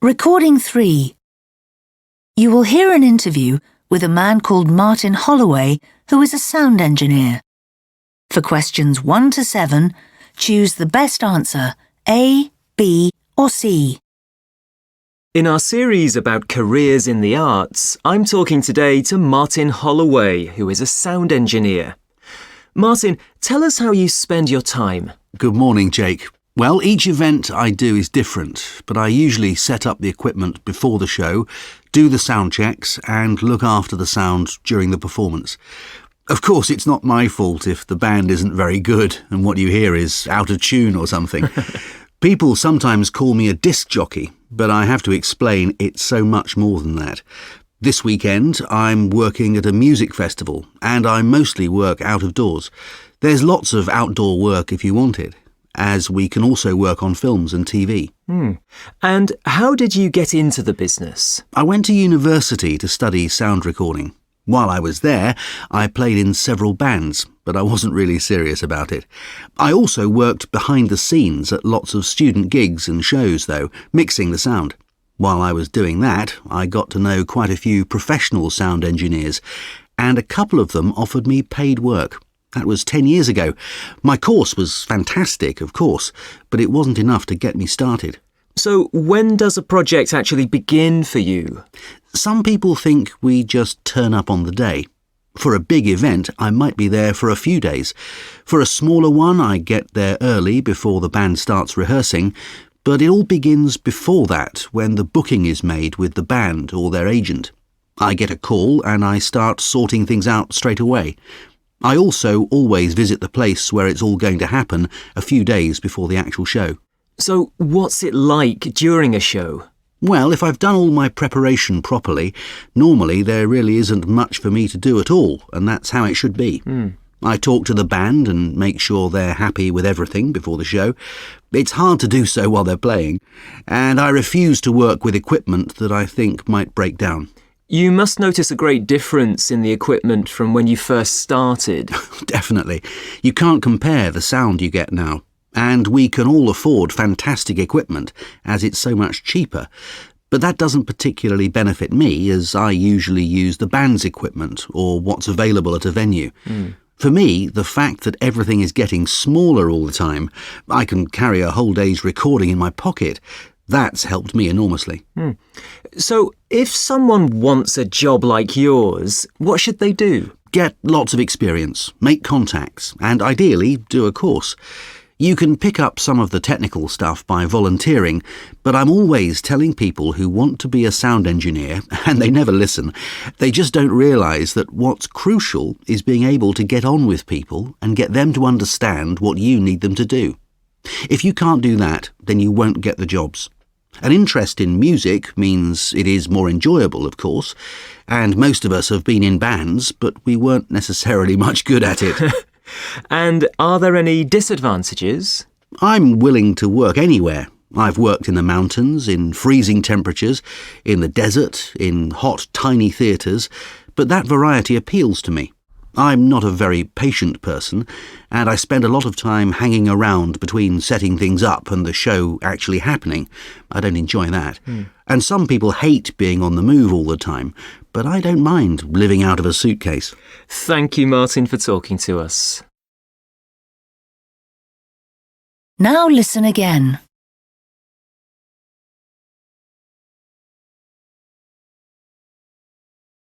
Recording 3. You will hear an interview with a man called Martin Holloway, who is a sound engineer. For questions 1 to 7, choose the best answer, A, B or C. In our series about careers in the arts, I'm talking today to Martin Holloway, who is a sound engineer. Martin, tell us how you spend your time. Good morning, Jake. Well, each event I do is different, but I usually set up the equipment before the show, do the sound checks and look after the sound during the performance. Of course, it's not my fault if the band isn't very good and what you hear is out of tune or something. People sometimes call me a disc jockey, but I have to explain it's so much more than that. This weekend, I'm working at a music festival, and I mostly work out of doors. There's lots of outdoor work if you want it, as we can also work on films and TV. And how did you get into the business? I went to university to study sound recording. While I was there, I played in several bands, but I wasn't really serious about it. I also worked behind the scenes at lots of student gigs and shows, though, mixing the sound. While I was doing that, I got to know quite a few professional sound engineers, and a couple of them offered me paid work. That was 10 years ago. My course was fantastic, of course, but it wasn't enough to get me started. So when does a project actually begin for you? Some people think we just turn up on the day. For a big event, I might be there for a few days. For a smaller one, I get there early before the band starts rehearsing, but it all begins before that, when the booking is made with the band or their agent. I get a call and I start sorting things out straight away. I also always visit the place where it's all going to happen a few days before the actual show. So what's it like during a show? Well, if I've done all my preparation properly, normally there really isn't much for me to do at all, and that's how it should be. I talk to the band and make sure they're happy with everything before the show. It's hard to do so while they're playing, and I refuse to work with equipment that I think might break down. You must notice a great difference in the equipment from when you first started. Definitely. You can't compare the sound you get now. And we can all afford fantastic equipment, as it's so much cheaper. But that doesn't particularly benefit me, as I usually use the band's equipment or what's available at a venue. For me, the fact that everything is getting smaller all the time, I can carry a whole day's recording in my pocket, that's helped me enormously. So if someone wants a job like yours, what should they do? Get lots of experience, make contacts, and ideally do a course. You can pick up some of the technical stuff by volunteering, but I'm always telling people who want to be a sound engineer, and they never listen, they just don't realise that what's crucial is being able to get on with people and get them to understand what you need them to do. If you can't do that, then you won't get the jobs. An interest in music means it is more enjoyable, of course, and most of us have been in bands, but we weren't necessarily much good at it. And are there any disadvantages? I'm willing to work anywhere. I've worked in the mountains, in freezing temperatures, in the desert, in hot, tiny theatres, but that variety appeals to me. I'm not a very patient person, and I spend a lot of time hanging around between setting things up and the show actually happening. I don't enjoy that. And some people hate being on the move all the time, but I don't mind living out of a suitcase. Thank you, Martin, for talking to us. Now listen again.